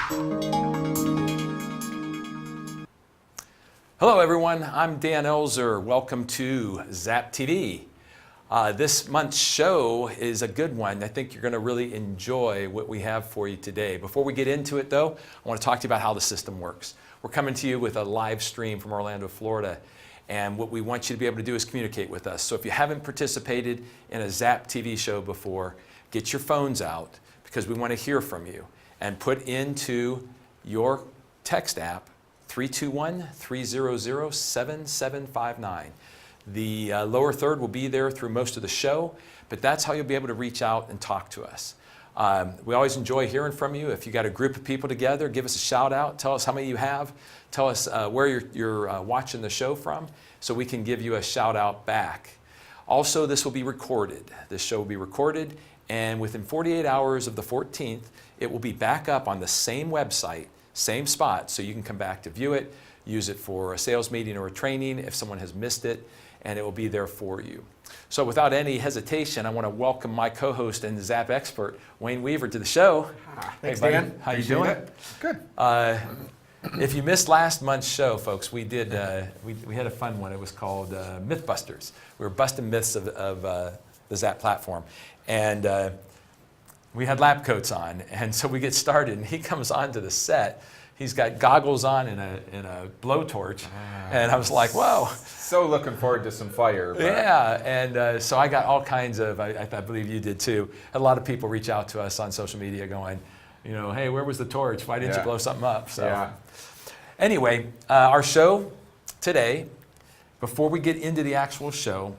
Hello everyone, I'm Dan Elzer. Welcome to Zap-TV. This month's show is a good one. I think you're going to really enjoy what we have for you today. Before we get into it though, I want to talk to you about how the system works. We're coming to you with a live stream from Orlando, Florida. And what we want you to be able to do is communicate with us. So if you haven't participated in a Zap-TV show before, get your phones out because we want to hear from you. And put into your text app 321-300-7759. The lower third will be there through most of the show, but that's how you'll be able to reach out and talk to us. We always enjoy hearing from you. If you got a group of people together, give us a shout out. Tell us how many you have. Tell us where you're watching the show from so we can give you a shout out back. Also, this will be recorded. This show will be recorded, and within 48 hours of the 14th, it will be back up on the same website, same spot, so you can come back to view it, use it for a sales meeting or a training if someone has missed it, and it will be there for you. So without any hesitation, I want to welcome my co-host and Zap expert, Wayne Weaver, to the show. Thanks, hey, Dan. How you doing? Good. If you missed last month's show, folks, we did we had a fun one. It was called Mythbusters. We were busting myths of the Zap platform, and we had lab coats on, and so we get started, and he comes onto the set. He's got goggles on and a blowtorch, and I was like, whoa. So looking forward to some fire. But. Yeah, and so I got all kinds of, I believe you did too, a lot of people reach out to us on social media going, you know, hey, where was the torch? Why didn't you blow something up? So anyway, our show today, before we get into the actual show,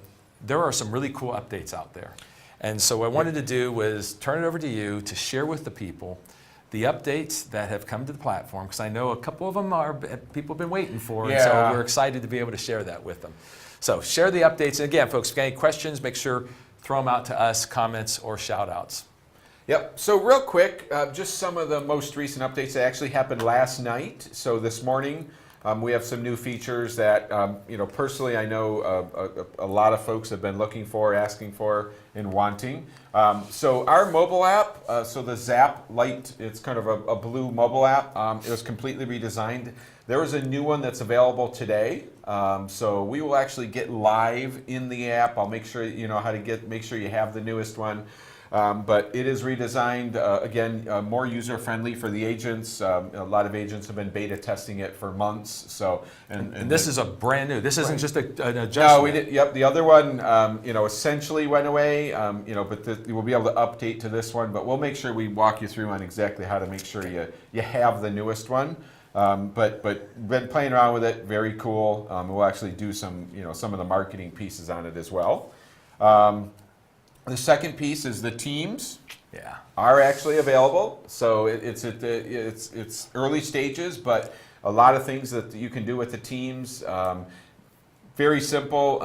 there are some really cool updates out there. And so what I wanted to do was turn it over to you to share with the people the updates that have come to the platform, because I know a couple of them are people have been waiting for, and so we're excited to be able to share that with them. So share the updates, and again, folks, if you have any questions, make sure throw them out to us, comments or shout outs. Yep, so real quick, just some of the most recent updates that actually happened last night. So this morning, we have some new features that, personally I know a lot of folks have been looking for, asking for, and wanting. So our mobile app, so the Zap Lite, it's kind of a blue mobile app. It was completely redesigned. There is a new one that's available today. So we will actually get live in the app. I'll make sure you know how to make sure you have the newest one. But it is redesigned, again, more user-friendly for the agents. A lot of agents have been beta testing it for months. So, and this is a brand new. This isn't just an adjustment. No, we did. Yep, the other one, essentially went away. But we'll be able to update to this one. But we'll make sure we walk you through on exactly how to make sure you have the newest one. But been playing around with it. Very cool. We'll actually do some of the marketing pieces on it as well. The second piece is the teams are actually available. So it's early stages, but a lot of things that you can do with the teams. Very simple.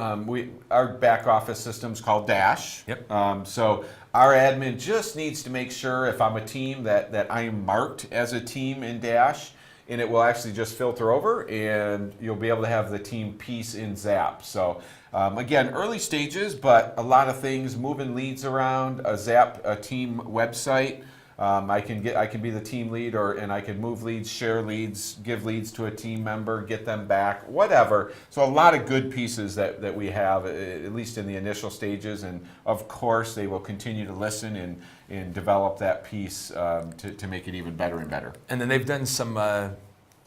Our back office system's called Dash. Yep. So our admin just needs to make sure if I'm a team that I am marked as a team in Dash, and it will actually just filter over, and you'll be able to have the team piece in Zap. So again, early stages, but a lot of things, moving leads around, a team website. I can be the team lead, and I can move leads, share leads, give leads to a team member, get them back, whatever. So a lot of good pieces that we have, at least in the initial stages, and of course they will continue to listen and develop that piece to make it even better and better. And then they've done some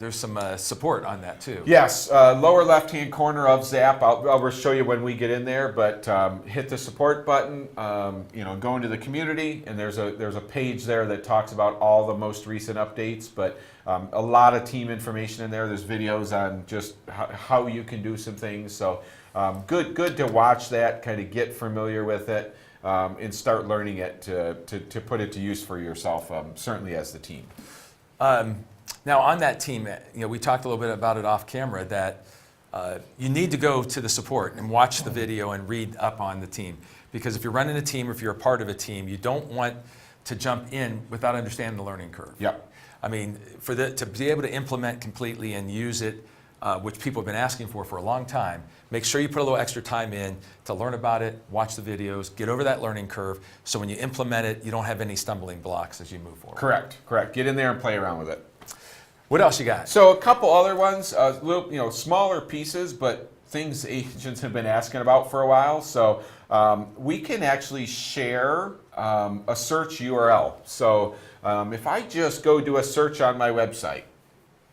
there's some support on that too. Yes, lower left-hand corner of Zap. I'll show you when we get in there, but hit the support button. Go into the community, and there's a page there that talks about all the most recent updates. But a lot of team information in there. There's videos on just how you can do some things. So good to watch that, kind of get familiar with it, and start learning it to put it to use for yourself. Certainly as the team. Now on that team, we talked a little bit about it off camera that you need to go to the support and watch the video and read up on the team. Because if you're running a team or if you're a part of a team, you don't want to jump in without understanding the learning curve. Yep. I mean, to be able to implement completely and use it, which people have been asking for a long time, make sure you put a little extra time in to learn about it, watch the videos, get over that learning curve, so when you implement it, you don't have any stumbling blocks as you move forward. Correct. Get in there and play around with it. What else you got? So a couple other ones, little, smaller pieces, but things agents have been asking about for a while. So we can actually share a search URL. So if I just go do a search on my website,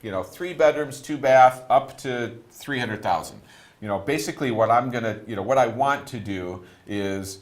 3 bedrooms, 2 bath, up to 300,000. Basically what I'm gonna, what I want to do is,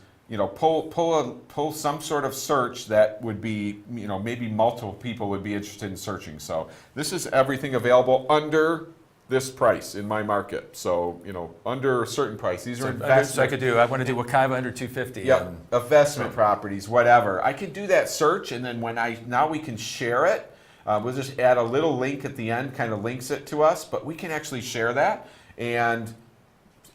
pull some sort of search that would be, maybe multiple people would be interested in searching. So this is everything available under this price in my market. So, under a certain price. These are investment. So I want to do Wakaiba under 250. Yep, investment properties, whatever. I can do that search, and then now we can share it. We'll just add a little link at the end, kind of links it to us, but we can actually share that. And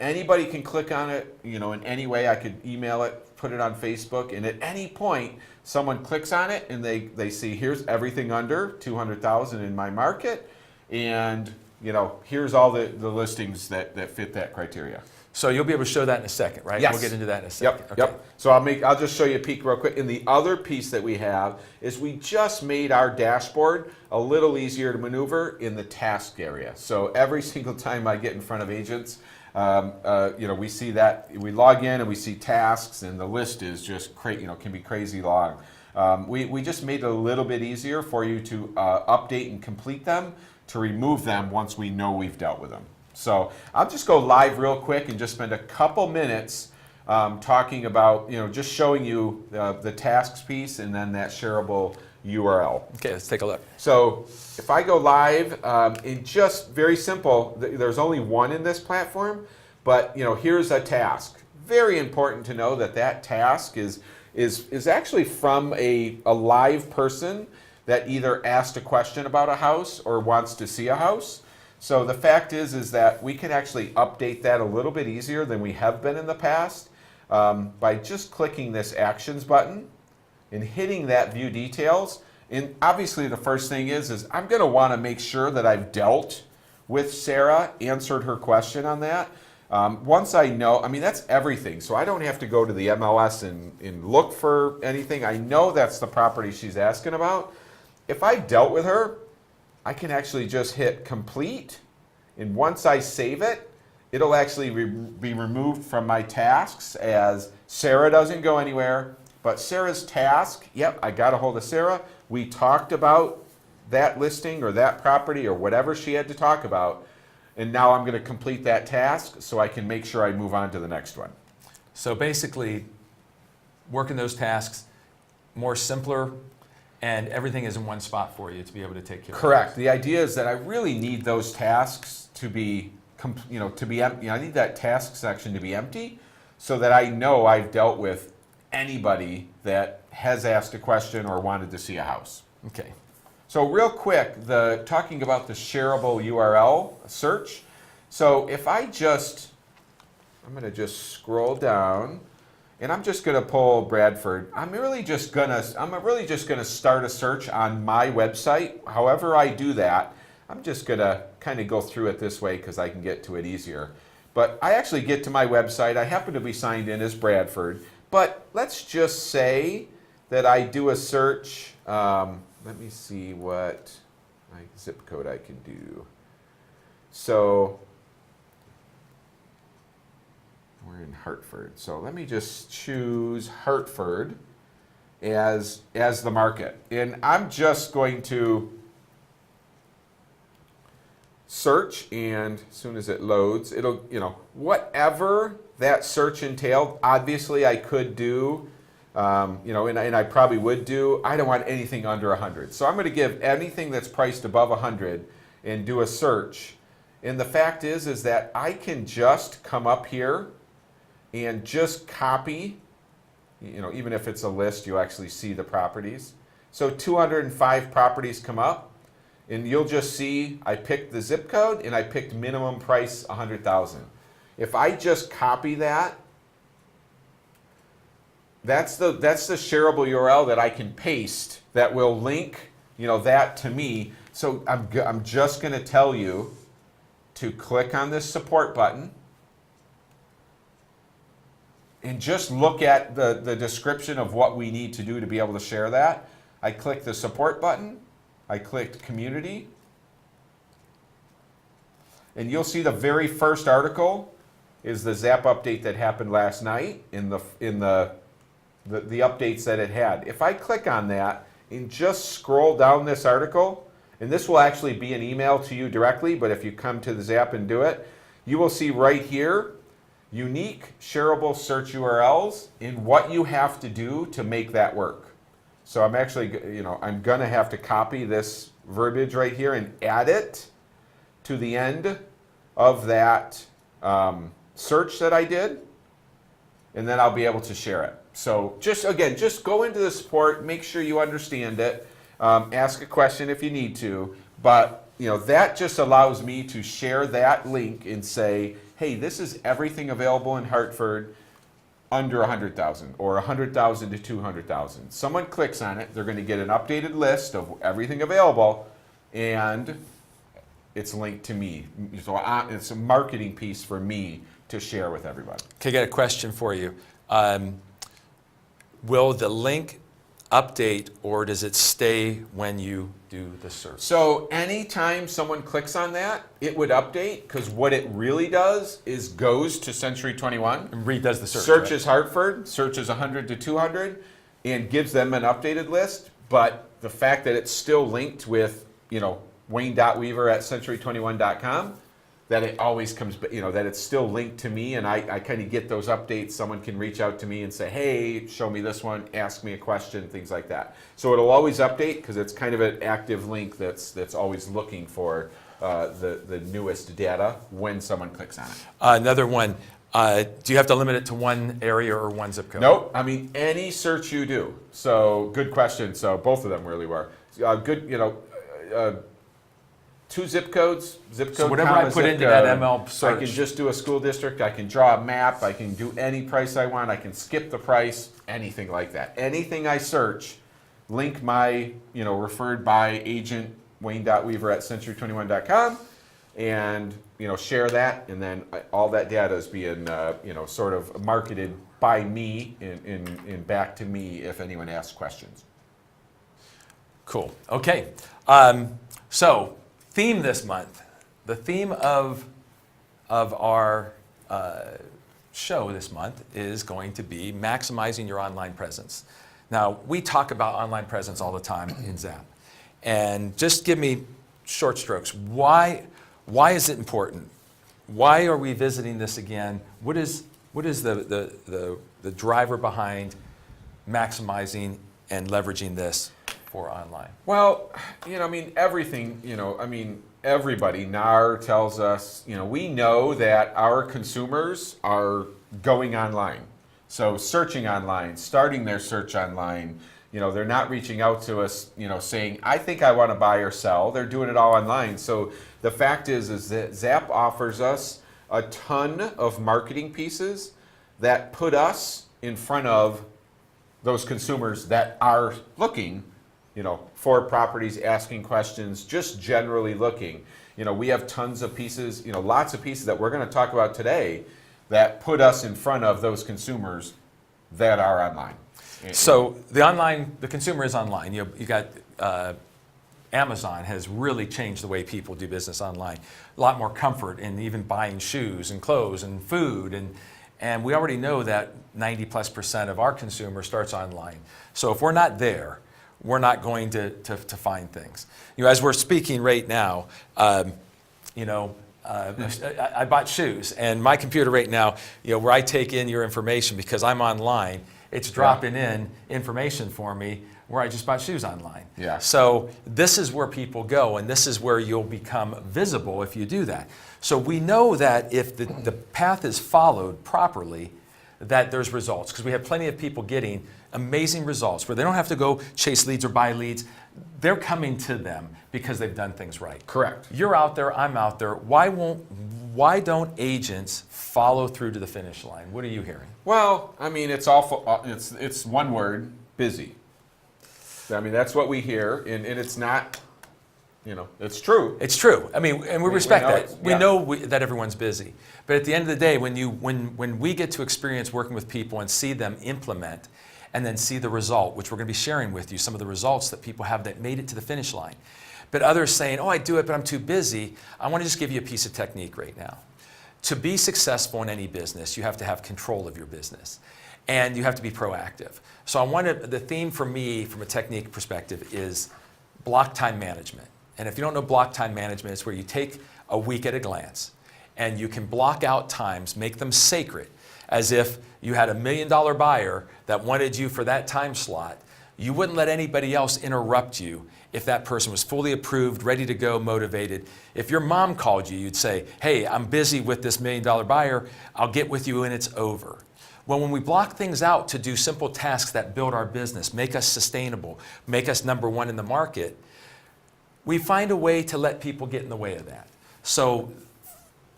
anybody can click on it, in any way. I could email it, put it on Facebook, and at any point, someone clicks on it and they see, here's everything under 200,000 in my market, and here's all the listings that fit that criteria. So you'll be able to show that in a second, right? Yes. We'll get into that in a second. Yep. Yep. So I'll just show you a peek real quick. And the other piece that we have is we just made our dashboard a little easier to maneuver in the task area. So every single time I get in front of agents, we see that we log in and we see tasks, and the list is just can be crazy long. We just made it a little bit easier for you to update and complete them, to remove them once we know we've dealt with them. So I'll just go live real quick and just spend a couple minutes talking about, just showing you the tasks piece and then that shareable URL. Okay, let's take a look. So if I go live, in just very simple, there's only one in this platform, but here's a task. Very important to know that task is actually from a live person that either asked a question about a house or wants to see a house. So the fact is that we can actually update that a little bit easier than we have been in the past by just clicking this actions button and hitting that view details. And obviously the first thing is I'm going to want to make sure that I've dealt with Sarah, answered her question on that. Once I know, that's everything. So I don't have to go to the MLS and look for anything. I know that's the property she's asking about. If I've dealt with her, I can actually just hit complete, and once I save it, it'll actually be removed from my tasks, as Sarah doesn't go anywhere, but Sarah's task, yep, I got a hold of Sarah, we talked about that listing or that property or whatever she had to talk about, and now I'm going to complete that task so I can make sure I move on to the next one. So basically, working those tasks more simpler, and everything is in one spot for you to be able to take care of. Correct. The idea is that I really need those tasks to be, to be empty. I need that task section to be empty so that I know I've dealt with anybody that has asked a question or wanted to see a house. Okay. So real quick, talking about the shareable URL search. So if I'm going to just scroll down. And I'm just going to pull Bradford. I'm really just going to start a search on my website. However I do that, I'm just going to kind of go through it this way because I can get to it easier. But I actually get to my website. I happen to be signed in as Bradford. But let's just say that I do a search. Let me see what my zip code I can do. So we're in Hartford. So let me just choose Hartford as the market. And I'm just going to search, and as soon as it loads, it'll, whatever that search entailed, obviously I could do, and I probably would do, I don't want anything under 100. So I'm going to give anything that's priced above 100 and do a search. And the fact is that I can just come up here and just copy, even if it's a list, you actually see the properties. So 205 properties come up, and you'll just see I picked the zip code and I picked minimum price 100,000. If I just copy that, that's the shareable URL that I can paste that will link, that to me. So I'm just going to tell you to click on this support button. And just look at the description of what we need to do to be able to share that. I click the support button, I clicked community, and you'll see the very first article is the Zap update that happened last night in the updates that it had. If I click on that and just scroll down this article, and this will actually be an email to you directly, but if you come to the Zap and do it, you will see right here, unique shareable search URLs and what you have to do to make that work. So I'm actually, I'm gonna have to copy this verbiage right here and add it to the end of that search that I did, and then I'll be able to share it. So just go into the support, make sure you understand it, ask a question if you need to, but that just allows me to share that link and say, hey, this is everything available in Hartford under 100,000 or 100,000 to 200,000. Someone clicks on it, they're going to get an updated list of everything available, and it's linked to me. So it's a marketing piece for me to share with everybody. Okay, I got a question for you. Will the link update, or does it stay when you do the search? So anytime someone clicks on that, it would update, because what it really does is goes to Century 21. And redoes the search. Searches Hartford, searches 100 to 200, and gives them an updated list. But the fact that it's still linked with, Wayne.Weaver@century21.com, that it always comes, that it's still linked to me, and I kind of get those updates. Someone can reach out to me and say, hey, show me this one, ask me a question, things like that. So it'll always update, because it's kind of an active link that's always looking for the newest data when someone clicks on it. Another one, do you have to limit it to one area or one zip code? Nope, any search you do. So good question, so both of them really were. Two zip codes, So whatever I put into that ML search. I can just do a school district, I can draw a map, I can do any price I want, I can skip the price, anything like that. Anything I search, link my, referred by agent Wayne.Weaver@century21.com, and, share that, and then all that data is being, sort of marketed by me and back to me if anyone asks questions. Cool. Okay. So, theme this month. The theme of our show this month is going to be maximizing your online presence. Now, we talk about online presence all the time in Zap. And just give me short strokes. Why is it important? Why are we visiting this again? What is the driver behind maximizing and leveraging this for online? Well, everything, everybody, NAR tells us, we know that our consumers are going online. So searching online, starting their search online, they're not reaching out to us, saying, I think I want to buy or sell. They're doing it all online. So the fact is that Zap offers us a ton of marketing pieces that put us in front of those consumers that are looking, for properties, asking questions, just generally looking. We have tons of pieces, lots of pieces that we're going to talk about today that put us in front of those consumers that are online. So the consumer is online. You got Amazon has really changed the way people do business online. A lot more comfort in even buying shoes and clothes and food, and we already know that 90+% of our consumer starts online. So if we're not there, we're not going to find things. As we're speaking right now, I bought shoes, and my computer right now, where I take in your information because I'm online, it's dropping in information for me where I just bought shoes online. Yeah. So this is where people go, and this is where you'll become visible if you do that. So we know that if the path is followed properly, that there's results, because we have plenty of people getting amazing results where they don't have to go chase leads or buy leads. They're coming to them because they've done things right. Correct. You're out there, I'm out there. Why don't agents follow through to the finish line? What are you hearing? Well, it's awful. It's one word: busy. That's what we hear, and it's not. It's true. It's true. And we respect that. We yeah. know that everyone's busy. But at the end of the day, when we get to experience working with people and see them implement, and then see the result, which we're going to be sharing with you, some of the results that people have that made it to the finish line. But others saying, oh, I do it, but I'm too busy. I want to just give you a piece of technique right now. To be successful in any business, you have to have control of your business. And you have to be proactive. So the theme for me from a technique perspective is block time management. And if you don't know block time management, it's where you take a week at a glance and you can block out times, make them sacred, as if you had $1 million buyer that wanted you for that time slot. You wouldn't let anybody else interrupt you if that person was fully approved, ready to go, motivated. If your mom called you, you'd say, hey, I'm busy with this $1 million buyer. I'll get with you when it's over. Well, when we block things out to do simple tasks that build our business, make us sustainable, make us number one in the market, we find a way to let people get in the way of that. So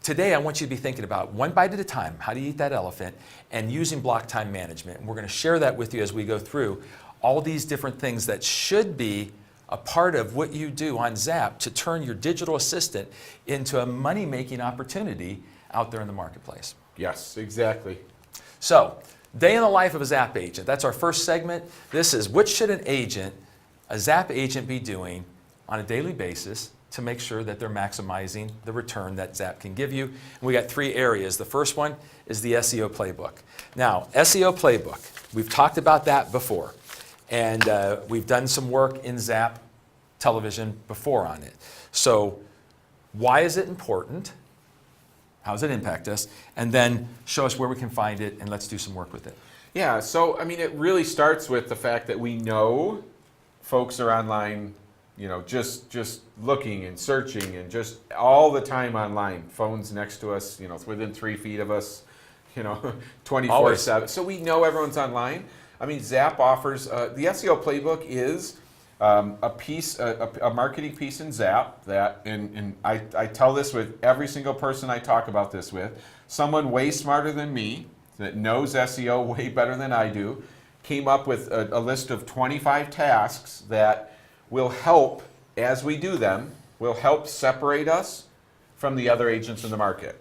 today I want you to be thinking about one bite at a time, how do you eat that elephant, and using block time management. And we're going to share that with you as we go through all these different things that should be a part of what you do on Zap to turn your digital assistant into a money-making opportunity out there in the marketplace. Yes, exactly. So, day in the life of a Zap agent. That's our first segment. This is what should a Zap agent be doing on a daily basis to make sure that they're maximizing the return that Zap can give you. And we got 3 areas. The first one is the SEO playbook. Now, SEO playbook, we've talked about that before. And we've done some work in Zap television before on it. So why is it important? How does it impact us? And then show us where we can find it, and let's do some work with it. Yeah, so I mean, it really starts with the fact that we know folks are online, you know, just looking and searching and just all the time online. Phones next to us, you know, it's within 3 feet of us, you know, 24/7. So we know everyone's online. I mean, Zap offers, the SEO playbook is a marketing piece in Zap that, and I tell this with every single person I talk about this with, someone way smarter than me that knows SEO way better than I do, came up with a list of 25 tasks that will help, as we do them, will help separate us from the other agents in the market.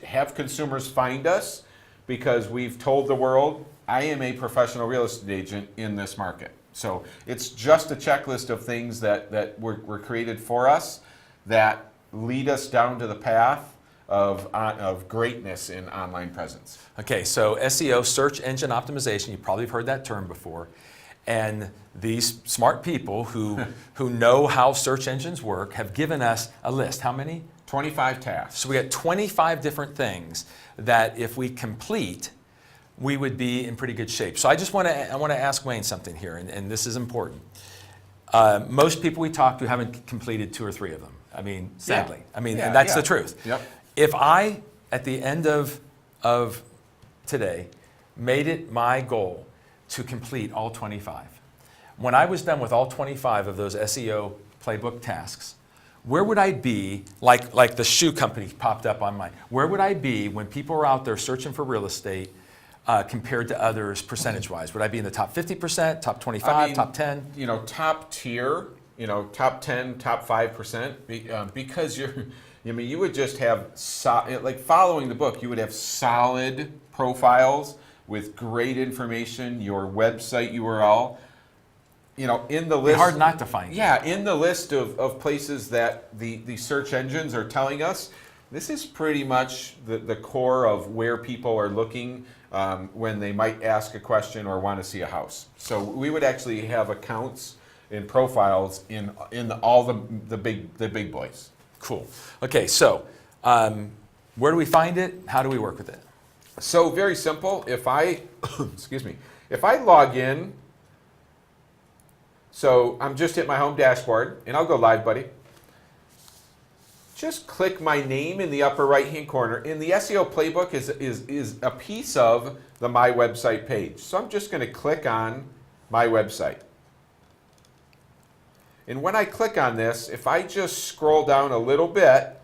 Have consumers find us because we've told the world, I am a professional real estate agent in this market. So it's just a checklist of things that were created for us that lead us down to the path of greatness in online presence. Okay, so SEO, search engine optimization, you probably have heard that term before. And these smart people who know how search engines work have given us a list. How many? 25 tasks. So we got 25 different things that if we complete, we would be in pretty good shape. So I want to ask Wayne something here, and this is important. Most people we talk to haven't completed 2 or 3 of them. I mean, sadly. Yeah. I mean, Yeah, and that's yeah. the truth. Yep. If I, at the end of today, made it my goal to complete all 25, when I was done with all 25 of those SEO playbook tasks, where would I be, like the shoe company popped up on mine, where would I be when people are out there searching for real estate compared to others percentage-wise? Would I be in the top 50%, top 25, I mean, top 10? You know, top tier, you know, top 10, top 5%, because you would just have, like following the book, you would have solid profiles with great information, your website URL, you know, in the list. It's hard not to find. Yeah, in the list of places that the search engines are telling us, this is pretty much the core of where people are looking when they might ask a question or want to see a house. So we would actually have accounts and profiles in all the big boys. Cool. Okay, so where do we find it? How do we work with it? So very simple. If I, excuse me, if I log in, so I'm just at my home dashboard, and I'll go live, buddy. Just click my name in the upper right-hand corner. And the SEO playbook is a piece of the My Website page. So I'm just going to click on My Website. And when I click on this, if I just scroll down a little bit,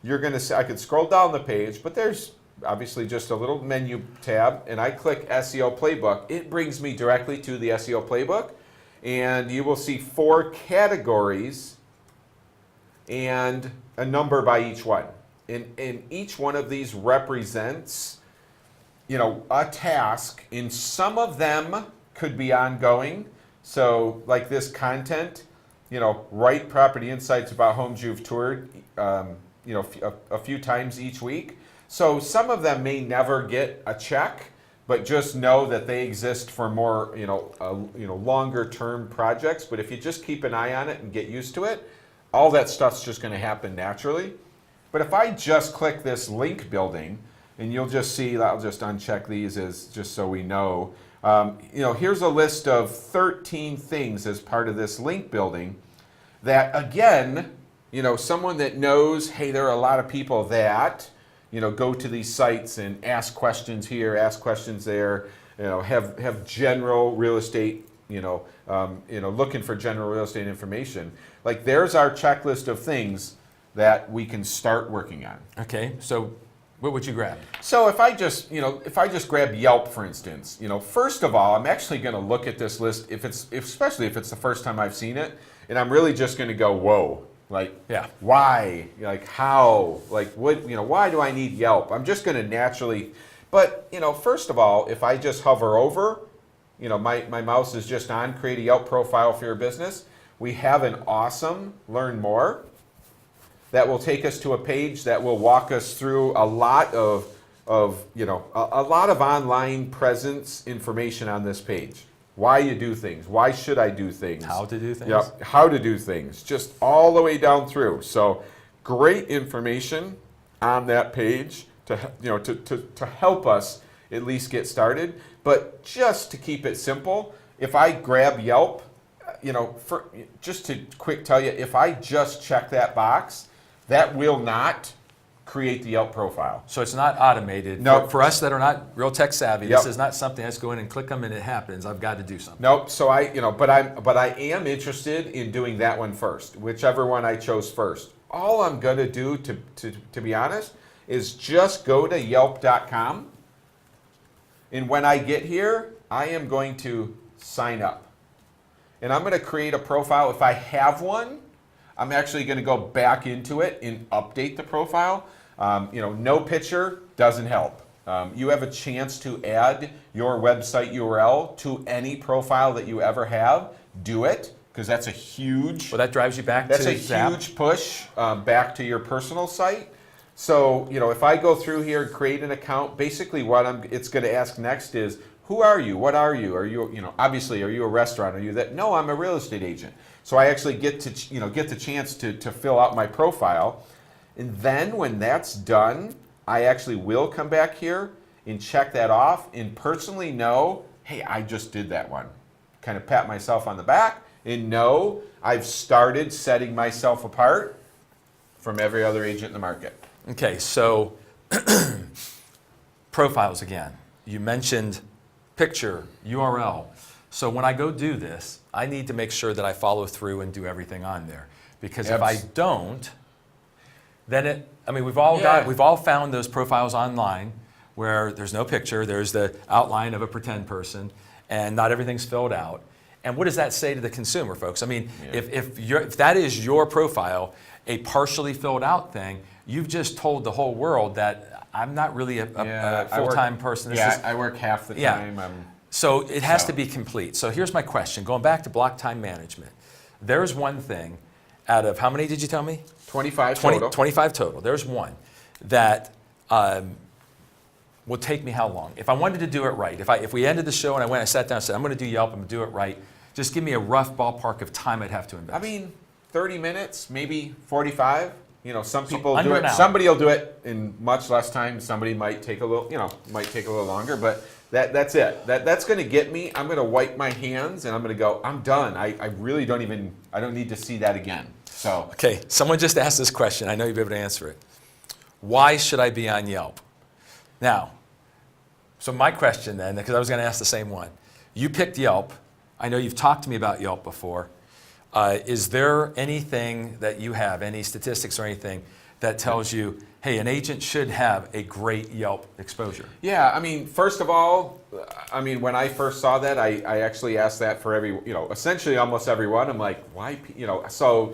you're going to see, I could scroll down the page, but there's obviously just a little menu tab, and I click SEO Playbook. It brings me directly to the SEO Playbook, and you will see 4 categories and a number by each one. And each one of these represents, you know, a task, and some of them could be ongoing. So like this content, write property insights about homes you've toured, a few times each week. So some of them may never get a check, but just know that they exist for more, longer term projects. But if you just keep an eye on it and get used to it, all that stuff's just going to happen naturally. But if I just click this link building, and you'll just see, I'll just uncheck these as just so we know. Here's a list of 13 things as part of this link building that, again, someone that knows, hey, there are a lot of people that, go to these sites and ask questions here, ask questions there, have general real estate, looking for general real estate information. Like, there's our checklist of things that we can start working on. Okay, so what would you grab? So if I just grab Yelp, for instance, first of all, I'm actually going to look at this list especially if it's the first time I've seen it, and I'm really just going to go, whoa, like, yeah, why, like, how, like, what, why do I need Yelp? I'm just going to naturally, but first of all, if I just hover over, my mouse is just on create a Yelp profile for your business. We have an awesome Learn More that will take us to a page that will walk us through a lot of online presence information on this page. Why you do things, why should I do things, how to do things. Yep, how to do things, just all the way down through. So great information on that page to help us at least get started. But just to keep it simple, if I grab Yelp, just to quick tell you, if I just check that box, that will not create the Yelp profile. So it's not automated. No. For us that are not real tech savvy, Yep. This is not something that's going and click them and it happens. I've got to do something. Nope. So but I am interested in doing that one first, whichever one I chose first. All I'm going to do, to be honest, is just go to Yelp.com, and when I get here, I am going to sign up, and I'm going to create a profile. If I have one, I'm actually going to go back into it and update the profile. No picture doesn't help. You have a chance to add your website URL to any profile that you ever have. Do it, because that's a huge. Well, that drives you back That's to a Zap. huge push back to your personal site. So if I go through here and create an account, basically what it's going to ask next is, who are you? What are you? Are you obviously, are you a restaurant? Are you that? No, I'm a real estate agent. So I actually get the chance to fill out my profile. And then when that's done, I actually will come back here and check that off and personally know, hey, I just did that one. Kind of pat myself on the back and know I've started setting myself apart from every other agent in the market. Okay, so profiles again. You mentioned picture, URL. So when I go do this, I need to make sure that I follow through and do everything on there. Because if I don't, then we've all found those profiles online where there's no picture, there's the outline of a pretend person, and not everything's filled out. And what does that say to the consumer, folks? If that is your profile, a partially filled out thing, you've just told the whole world that I'm not really a full-time person. I work half the time. So it has to be complete. So here's my question. Going back to block time management, there's one thing out of, how many did you tell me? 25 total. 25 total. There's one that will take me how long? If I wanted to do it right, if we ended the show and I sat down and said, I'm going to do Yelp, I'm going to do it right, just give me a rough ballpark of time I'd have to invest. 30 minutes, maybe 45. Some people under do an it. hour. Somebody will do it in much less time. Somebody might take a little, longer. But that's it. That's going to get me. I'm going to wipe my hands and I'm going to go. I'm done. I really don't need to see that again. So okay, someone just asked this question. I know you'll be able to answer it. Why should I be on Yelp? Now, so my question then, because I was going to ask the same one. You picked Yelp. I know you've talked to me about Yelp before. Is there anything that you have, any statistics or anything that tells you, hey, an agent should have a great Yelp exposure? Yeah, first of all, when I first saw that, I actually asked that for essentially almost everyone. I'm like, why, so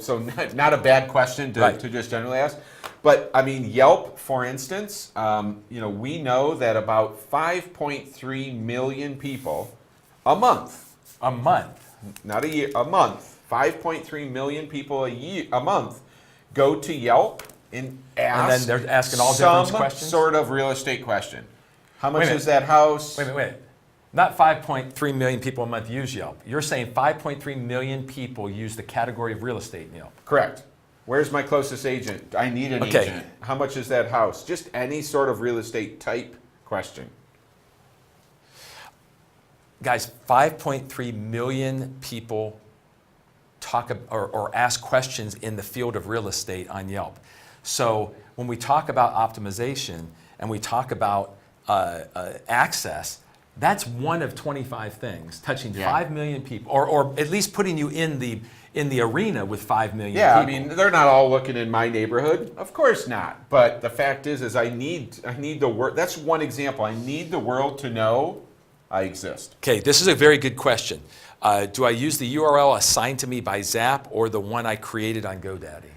not a bad question to just generally ask. But Yelp, for instance, we know that about 5.3 million people a month, A month? not a year, a month, 5.3 million people a month go to Yelp and ask And then they're asking all different some questions? sort of real estate question. How much Wait a is that house? Wait. Not 5.3 million people a month use Yelp. You're saying 5.3 million people use the category of real estate in Yelp. Correct. Where's my closest agent? I need an Okay. agent. How much is that house? Just any sort of real estate type question. Guys, 5.3 million people talk or ask questions in the field of real estate on Yelp. So when we talk about optimization and we talk about access, that's one of 25 things touching 5 million people, or at least putting you in the arena with 5 million Yeah, people. I mean, they're not all looking in my neighborhood. Of course not. But the fact is I need the world. That's one example. I need the world to know I exist. Okay, this is a very good question. Do I use the URL assigned to me by Zap or the one I created on GoDaddy?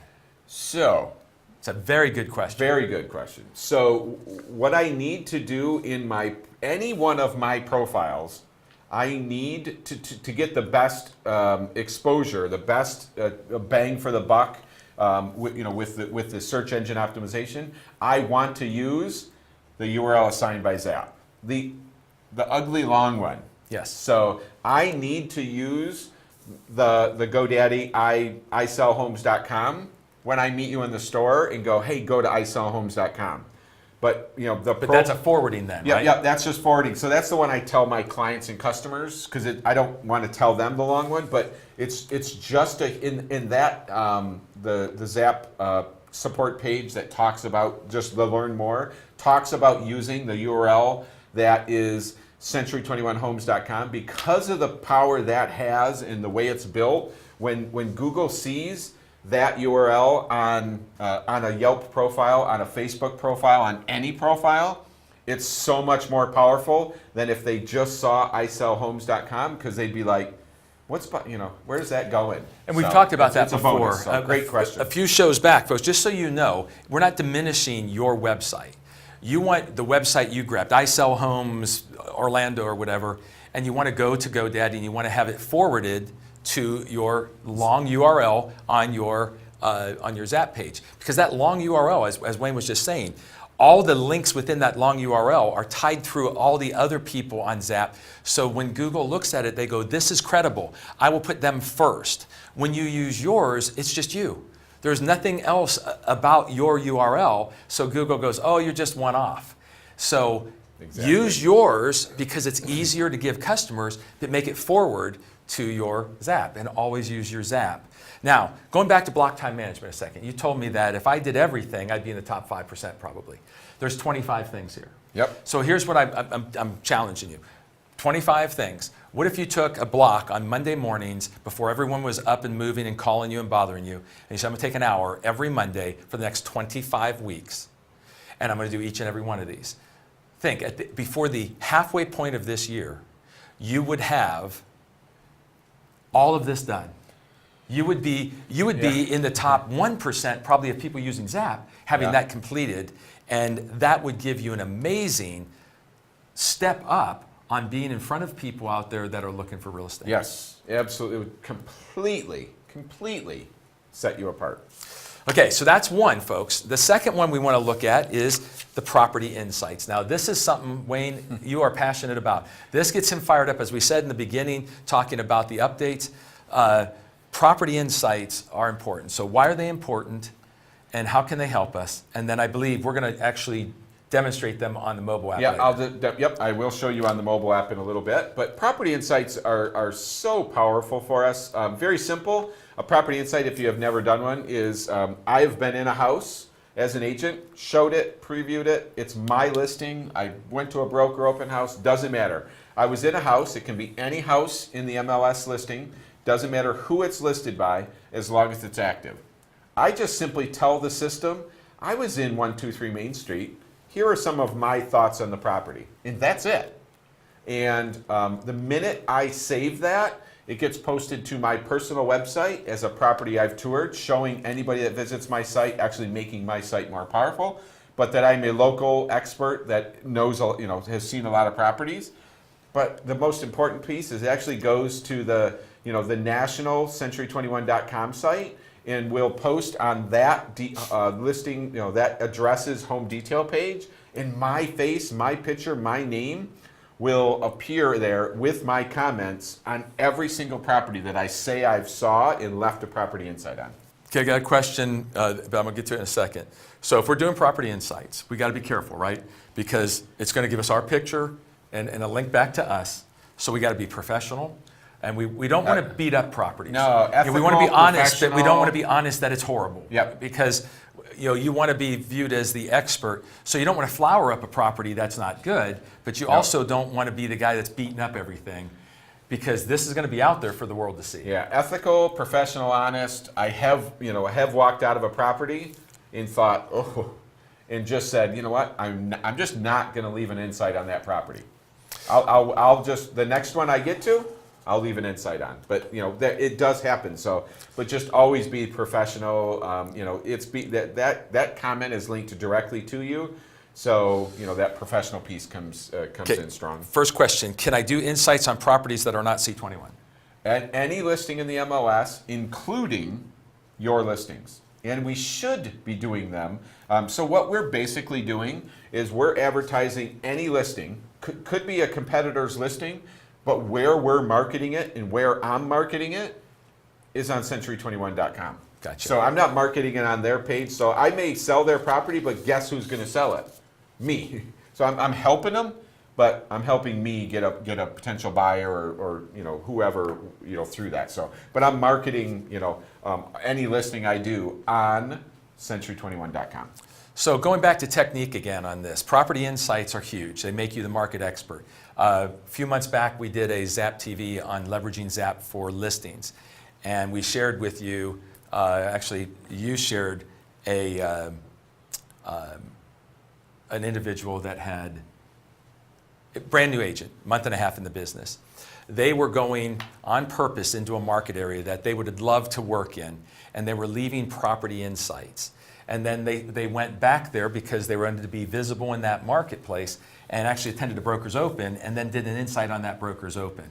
So, It's a very good question. very good question. So, what I need to do in any one of my profiles, I need to get the best exposure, the best bang for the buck. With the search engine optimization, I want to use the URL assigned by Zap, the ugly long one. Yes. So I need to use the GoDaddy isellhomes.com when I meet you in the store and go, hey, go to isellhomes.com. But But that's a forwarding then, yeah, right? yeah, that's just forwarding. So that's the one I tell my clients and customers because I don't want to tell them the long one, but it's just in that the Zap support page that talks about just the learn more, talks about using the URL that is Century21Homes.com because of the power that has and the way it's built. When Google sees that URL on a Yelp profile, on a Facebook profile, on any profile, it's so much more powerful than if they just saw isellhomes.com because they'd be like, where's that going? And we've talked about that it's a before. bonus, so great question. A few shows back, folks, just so you know, we're not diminishing your website. You want the website you grabbed, I Sell Homes, Orlando or whatever, and you want to go to GoDaddy and you want to have it forwarded to your long URL on your Zap page. Because that long URL, as Wayne was just saying, all the links within that long URL are tied through all the other people on Zap. So when Google looks at it, they go, this is credible. I will put them first. When you use yours, it's just you. There's nothing else about your URL. So Google goes, oh, you're just one off. So use yours because it's easier to give customers that make it forward to your Zap, and always use your Zap. Now, going back to block time management a second, you told me that if I did everything, I'd be in the top 5% probably. There's 25 things here. Yep. So here's what I'm challenging you. 25 things. What if you took a block on Monday mornings before everyone was up and moving and calling you and bothering you, and you said, I'm going to take an hour every Monday for the next 25 weeks, and I'm going to do each and every one of these. Think, before the halfway point of this year, you would have all of this done. You would be in the top 1% probably of people using Zap having that completed, and that would give you an amazing step up on being in front of people out there that are looking for real estate. Yes, absolutely. It would completely set you apart. Okay, so that's one, folks. The second one we want to look at is the property insights. Now, this is something, Wayne, you are passionate about. This gets him fired up, as we said in the beginning, talking about the updates. Property insights are important. So why are they important, and how can they help us? And then I believe we're going to actually demonstrate them on the mobile app. Yeah, I will show you on the mobile app in a little bit. But property insights are so powerful for us. Very simple. A property insight, if you have never done one, is I've been in a house as an agent, showed it, previewed it. It's my listing. I went to a broker open house. Doesn't matter. I was in a house. It can be any house in the MLS listing. Doesn't matter who it's listed by, as long as it's active. I just simply tell the system, I was in 123 Main Street. Here are some of my thoughts on the property. And that's it. And the minute I save that, it gets posted to my personal website as a property I've toured, showing anybody that visits my site, actually making my site more powerful, but that I'm a local expert that knows, has seen a lot of properties. But the most important piece is it actually goes to the the national Century21.com site, and we'll post on that listing, that address's home detail page, and my face, my picture, my name will appear there with my comments on every single property that I say I've saw and left a property insight on. Okay, I got a question, but I'm going to get to it in a second. So if we're doing property insights, we got to be careful, right? Because it's going to give us our picture and a link back to us. So we got to be professional, and we don't want to beat up properties. No, ethical, we want to be honest, but we don't professional. want to be honest that it's horrible. Yep. Because you want to be viewed as the expert, so you don't want to flower up a property that's not good, but you also don't want to be the guy that's beating up everything, because this is going to be out there for the world to see. Yeah, ethical, professional, honest. I have walked out of a property and thought, oh, and just said, you know what, I'm just not going to leave an insight on that property. I'll just, the next one I get to, I'll leave an insight on. But it does happen. So, but just always be professional. That comment is linked directly to you. So that professional piece comes in strong. First question: can I do insights on properties that are not C21? At any listing in the MLS, including your listings. And we should be doing them. So what we're basically doing is we're advertising any listing. Could be a competitor's listing, but where we're marketing it and where I'm marketing it is on Century21.com. Gotcha. So I'm not marketing it on their page. So I may sell their property, but guess who's going to sell it? Me. So I'm helping them, but I'm helping me get a potential buyer or whoever through that. So, but I'm marketing any listing I do on Century21.com. So going back to technique again on this, property insights are huge. They make you the market expert. A few months back, we did a Zap-TV on leveraging Zap for listings, and we shared with you. Actually, you shared an individual that had a brand new agent, month and a half in the business. They were going on purpose into a market area that they would love to work in, and they were leaving property insights. And then they went back there because they wanted to be visible in that marketplace and actually attended a broker's open and then did an insight on that broker's open.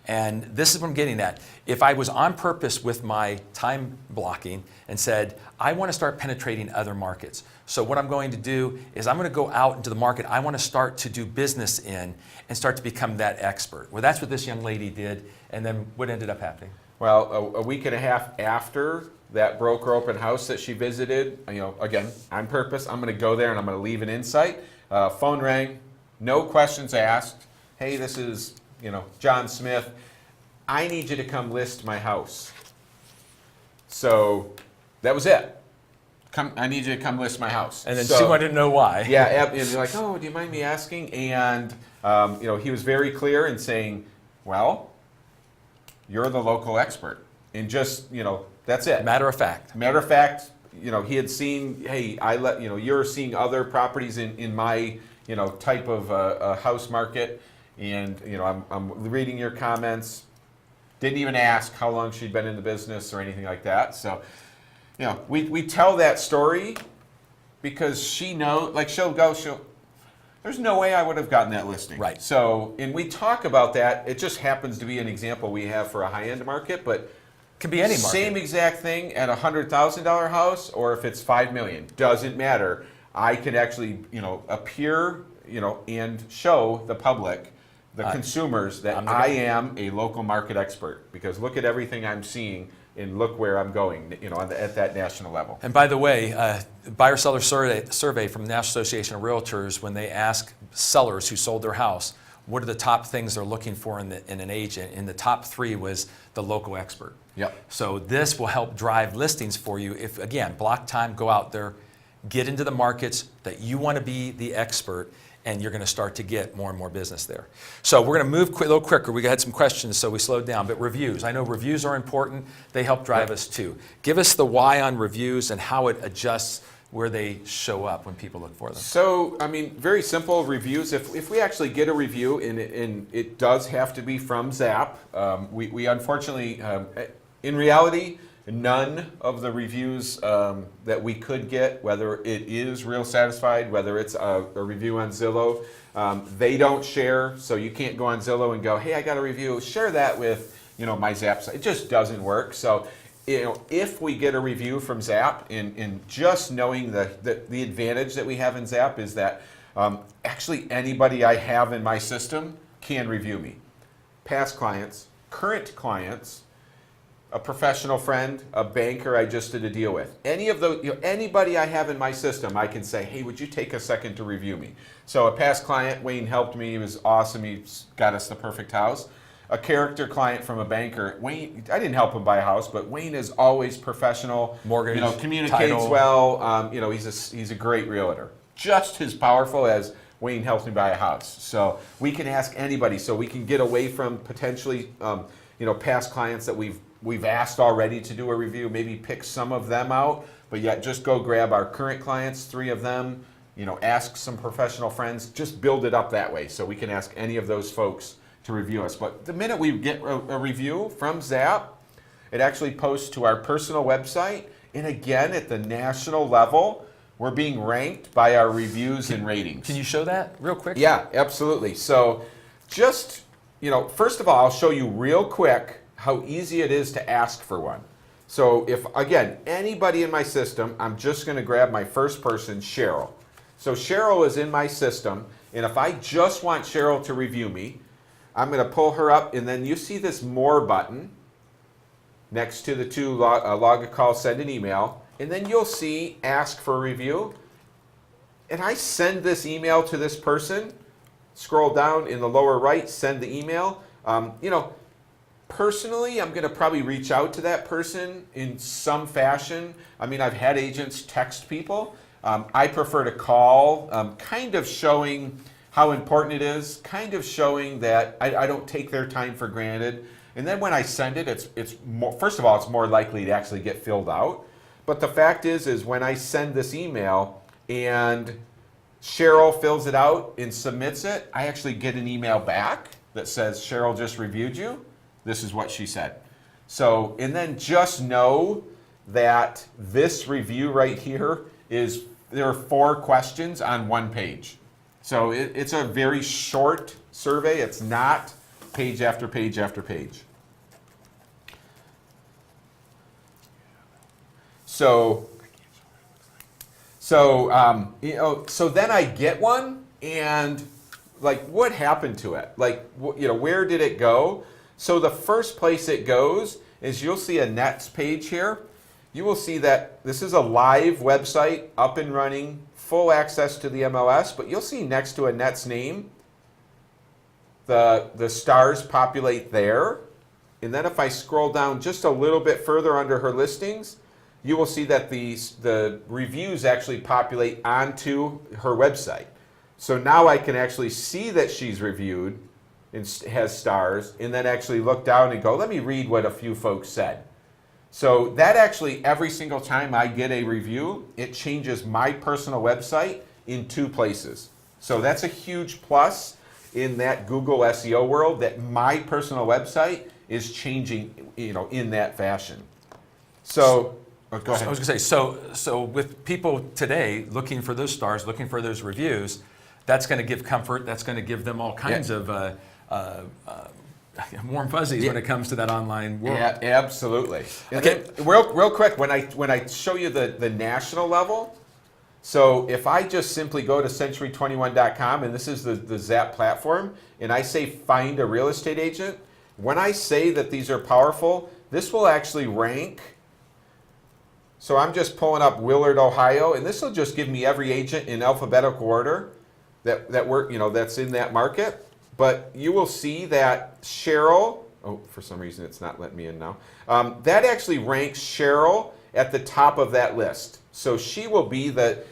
And this is what I'm getting at. If I was on purpose with my time blocking and said, I want to start penetrating other markets. So what I'm going to do is I'm going to go out into the market I want to start to do business in and start to become that expert. Well, that's what this young lady did. And then what ended up happening? Well, a week and a half after that broker open house that she visited, again, on purpose, I'm going to go there and I'm going to leave an insight. Phone rang, no questions asked. Hey, this is, John Smith. I need you to come list my house. So that was it. I need you to come list my house. And then she wanted to know why. Yeah, and you're like, oh, do you mind me asking? And he was very clear in saying, well, you're the local expert. And just, that's it. Matter of fact. Matter of fact, he had seen, hey, you're seeing other properties in my, type of house market. And, I'm reading your comments. Didn't even ask how long she'd been in the business or anything like that. So, we tell that story because she knows, there's no way I would have gotten that listing. Right. So, and we talk about that. It just happens to be an example we have for a high-end market, but Could be any market. same exact thing at a $100,000 house, or if it's $5 million, doesn't matter. I can actually, appear, and show the public, the consumers, that I am a local market expert, because look at everything I'm seeing and look where I'm going, at that national level. And by the way, buyer-seller survey from the National Association of Realtors, when they ask sellers who sold their house, what are the top things they're looking for in an agent? And the top 3 was the local expert. Yep. So this will help drive listings for you. If, again, block time, go out there, get into the markets that you want to be the expert, and you're going to start to get more and more business there. So we're going to move a little quicker. We had some questions, so we slowed down. But reviews, I know reviews are important. They help drive us too. Give us the why on reviews and how it adjusts where they show up when people look for them. So, very simple reviews. If we actually get a review, and it does have to be from Zap, we unfortunately, in reality, none of the reviews that we could get, whether it is Real Satisfied, whether it's a review on Zillow, they don't share. So you can't go on Zillow and go, hey, I got a review. Share that with my Zap site. It just doesn't work. So, if we get a review from Zap, and just knowing the advantage that we have in Zap is that actually anybody I have in my system can review me. Past clients, current clients, a professional friend, a banker I just did a deal with. Any of those, anybody I have in my system, I can say, hey, would you take a second to review me? So a past client, Wayne helped me. He was awesome. He got us the perfect house. A character client from a banker, Wayne, I didn't help him buy a house, but Wayne is always professional. Mortgage, communicates title. well. He's a great realtor. Just as powerful as Wayne helps me buy a house. So we can ask anybody. So we can get away from potentially, past clients that we've asked already to do a review, maybe pick some of them out, but yet just go grab our current clients, 3 of them, ask some professional friends, just build it up that way so we can ask any of those folks to review us. But the minute we get a review from Zap, it actually posts to our personal website, and again, at the national level, we're being ranked by our reviews and ratings. Can you show that real quick? Yeah, absolutely. So just, first of all, I'll show you real quick how easy it is to ask for one. So if, again, anybody in my system, I'm just going to grab my first person, Cheryl. So Cheryl is in my system, and if I just want Cheryl to review me, I'm going to pull her up, and then you see this More button next to the 2 log a call, send an email, and then you'll see Ask for a Review. And I send this email to this person, scroll down in the lower right, send the email. Personally, I'm going to probably reach out to that person in some fashion. I mean, I've had agents text people. I prefer to call, kind of showing how important it is, kind of showing that I don't take their time for granted. And then when I send it, it's more, first of all, it's more likely to actually get filled out. But the fact is when I send this email and Cheryl fills it out and submits it, I actually get an email back that says, Cheryl just reviewed you. This is what she said. So, and then just know that this review right here there are 4 questions on 1 page. So it's a very short survey. It's not page after page after page. So then I get one, and like, what happened to it? Like, where did it go? So the first place it goes is you'll see a Nets page here. You will see that this is a live website, up and running, full access to the MLS, but you'll see next to a Nets name, the stars populate there. And then if I scroll down just a little bit further under her listings, you will see that the reviews actually populate onto her website. So now I can actually see that she's reviewed and has stars, and then actually look down and go, let me read what a few folks said. So that actually, every single time I get a review, it changes my personal website in 2 places. So that's a huge plus in that Google SEO world, that my personal website is changing, in that fashion. So, go ahead. I was going to say, so with people today looking for those stars, looking for those reviews, that's going to give comfort. That's going to give them all kinds of warm fuzzies when it comes to that online world. Yeah, absolutely. Okay. Real quick, when I show you the national level, so if I just simply go to C21.com, and this is the Zap platform, and I say find a real estate agent, when I say that these are powerful, this will actually rank. So I'm just pulling up Willard, Ohio, and this will just give me every agent in alphabetical order that's in that market. But you will see that Cheryl, for some reason it's not letting me in now, that actually ranks Cheryl at the top of that list. So she will be the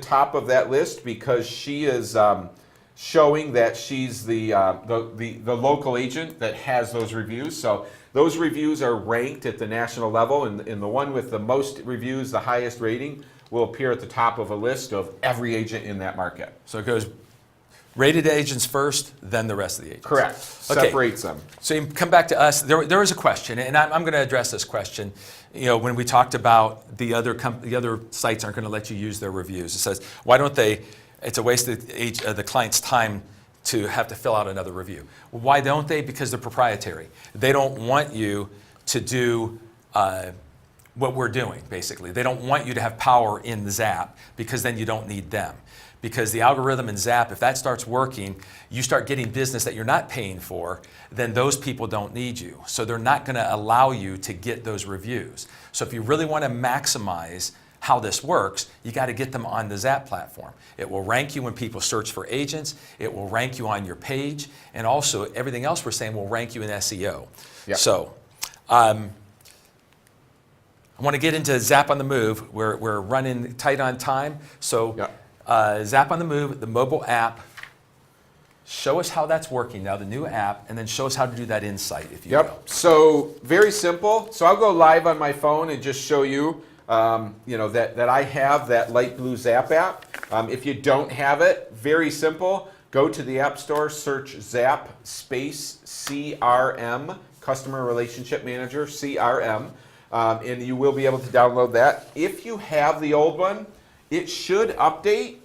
top of that list because she is showing that she's the local agent that has those reviews. So those reviews are ranked at the national level, and the one with the most reviews, the highest rating, will appear at the top of a list of every agent in that market. So it goes rated agents first, then the rest of the agents. Correct. Okay. Separates them. So you come back to us. There was a question, and I'm going to address this question. When we talked about the other sites aren't going to let you use their reviews. It says, why don't they? It's a waste of the client's time to have to fill out another review. Why don't they? Because they're proprietary. They don't want you to do what we're doing, basically. They don't want you to have power in the Zap, because then you don't need them. Because the algorithm in Zap, if that starts working, you start getting business that you're not paying for, then those people don't need you. So they're not going to allow you to get those reviews. So if you really want to maximize how this works, you got to get them on the Zap platform. It will rank you when people search for agents. It will rank you on your page. And also everything else we're saying will rank you in SEO. Yep. So I want to get into Zap on the Move. We're running tight on time. So Zap on the Move, the mobile app. Show us how that's working now, the new app, and then show us how to do that insight, if you will. So very simple. So I'll go live on my phone and just show you, that I have that light blue Zap app. If you don't have it, very simple. Go to the App Store, search Zap space CRM, Customer Relationship Manager, CRM. And you will be able to download that. If you have the old one, it should update.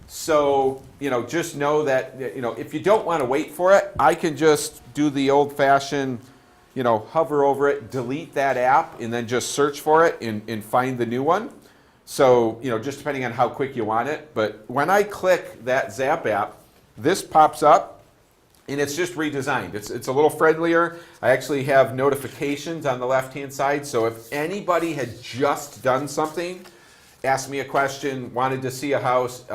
So, just know that, if you don't want to wait for it, I can just do the old-fashioned, hover over it, delete that app, and then just search for it and find the new one. So, just depending on how quick you want it. But when I click that Zap app, this pops up. And it's just redesigned. It's a little friendlier. I actually have notifications on the left-hand side. So if anybody had just done something, asked me a question, wanted to see a house,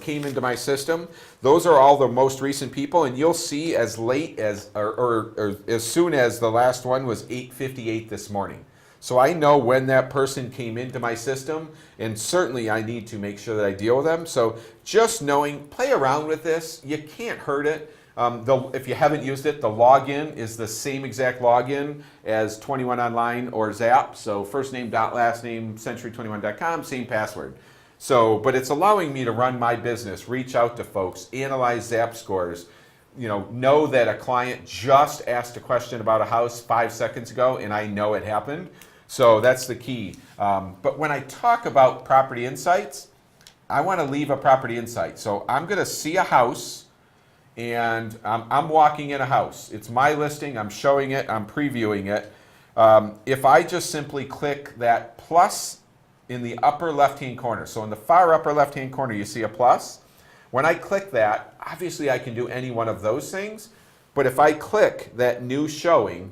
came into my system, those are all the most recent people. And you'll see as late as, or as soon as the last one was 8:58 this morning. So I know when that person came into my system, and certainly I need to make sure that I deal with them. So just knowing, play around with this. You can't hurt it. If you haven't used it, the login is the same exact login as 21 Online or Zap. So first name, last name, century21.com, same password. So, but it's allowing me to run my business, reach out to folks, analyze Zap scores, know that a client just asked a question about a house 5 seconds ago, and I know it happened. So that's the key. But when I talk about property insights, I want to leave a property insight. So I'm going to see a house. And I'm walking in a house. It's my listing. I'm showing it. I'm previewing it. If I just simply click that plus in the upper left-hand corner, so in the far upper left-hand corner, you see a plus. When I click that, obviously I can do any one of those things. But if I click that new showing,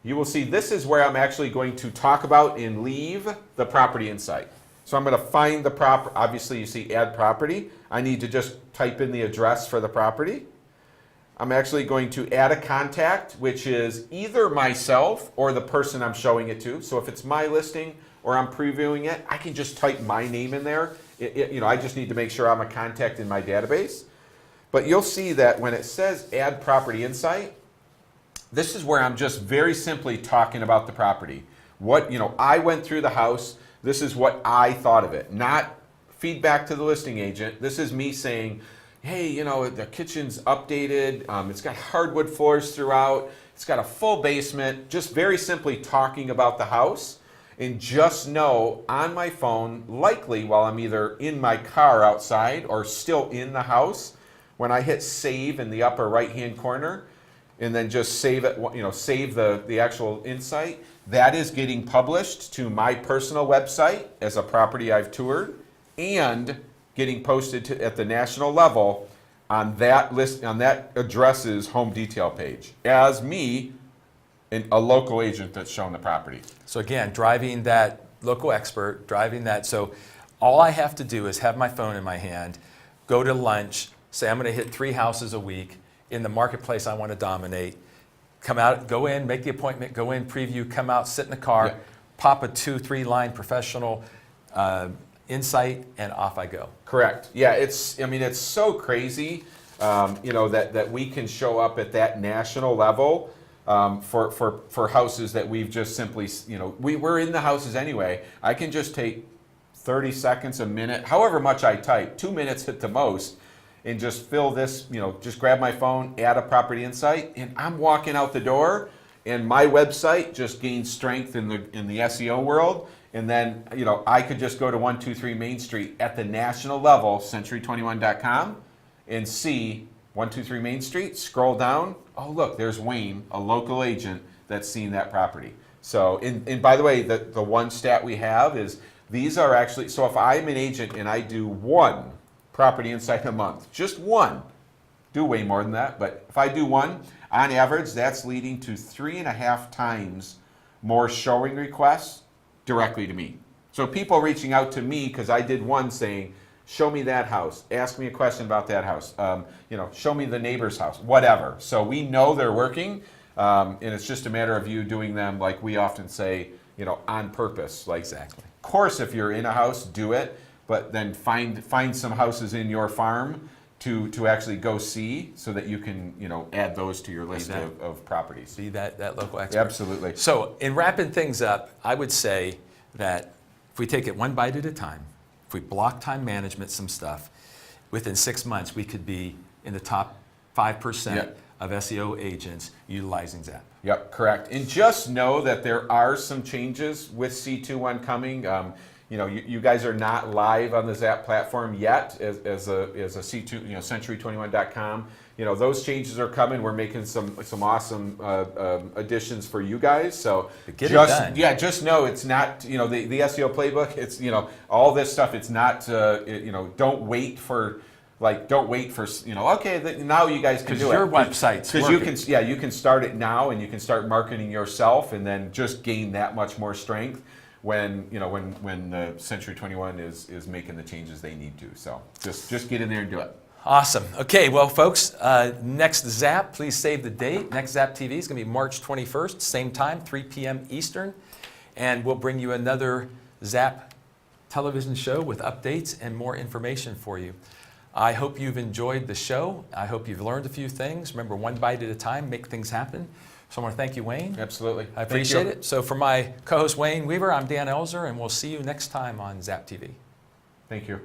you will see this is where I'm actually going to talk about and leave the property insight. So I'm going to find the property. Obviously, you see add property. I need to just type in the address for the property. I'm actually going to add a contact, which is either myself or the person I'm showing it to. So if it's my listing or I'm previewing it, I can just type my name in there. I just need to make sure I'm a contact in my database. But you'll see that when it says add property insight, this is where I'm just very simply talking about the property. I went through the house. This is what I thought of it, not feedback to the listing agent. This is me saying, hey, the kitchen's updated. It's got hardwood floors throughout. It's got a full basement. Just very simply talking about the house. And just know on my phone, likely while I'm either in my car outside or still in the house, when I hit save in the upper right-hand corner, and then just save it, save the actual insight, that is getting published to my personal website as a property I've toured, and getting posted at the national level on that list, on that address's home detail page as me, a local agent that's shown the property. So again, driving that local expert, driving that. So all I have to do is have my phone in my hand, go to lunch, say I'm going to hit 3 houses a week in the marketplace I want to dominate, come out, go in, make the appointment, go in, preview, come out, sit in the car, pop a 2-3 line professional insight, and off I go. Correct. Yeah, it's so crazy, that we can show up at that national level for houses that we've just simply, we're in the houses anyway. I can just take 30 seconds, a minute, however much I type, 2 minutes at the most, and just fill this, just grab my phone, add a property insight, and I'm walking out the door, and my website just gains strength in the SEO world. And then, I could just go to 123 Main Street at the national level, century21.com, and see 123 Main Street, scroll down, oh look, there's Wayne, a local agent that's seen that property. So, and by the way, the one stat we have is these are actually, so if I'm an agent and I do one property inside a month, just one, do way more than that, but if I do one, on average, that's leading to 3.5 times more showing requests directly to me. So people reaching out to me because I did one saying, show me that house, ask me a question about that house, show me the neighbor's house, whatever. So we know they're working, and it's just a matter of you doing them like we often say, on purpose. Like, Exactly. of course, if you're in a house, do it, but then find some houses in your farm to actually go see so that you can, add those to your list of properties. Be that local expert. Absolutely. So in wrapping things up, I would say that if we take it one bite at a time, if we block time management some stuff, within 6 months we could be in the top 5% Yep. of SEO agents utilizing Zap. Yep, correct. And just know that there are some changes with C21 coming. You guys are not live on the Zap platform yet as a C2, Century21.com. Those changes are coming. We're making some awesome additions for you guys. So Get it done. Yeah, just know it's not, the SEO playbook. It's, all this stuff. It's not, don't wait for, okay, now you guys can do it. Because your website's Because working. you can start it now and you can start marketing yourself and then just gain that much more strength when Century 21 is making the changes they need to. So just get in there and do it. Awesome. Okay, well, folks, next Zap, please save the date. Next Zap-TV is going to be March 21st, same time, 3 p.m. Eastern. And we'll bring you another Zap television show with updates and more information for you. I hope you've enjoyed the show. I hope you've learned a few things. Remember, one bite at a time, make things happen. So I want to thank you, Wayne. Absolutely. I appreciate it. So for my co-host, Wayne Weaver, I'm Dan Elzer, and we'll see you next time on Zap TV. Thank you.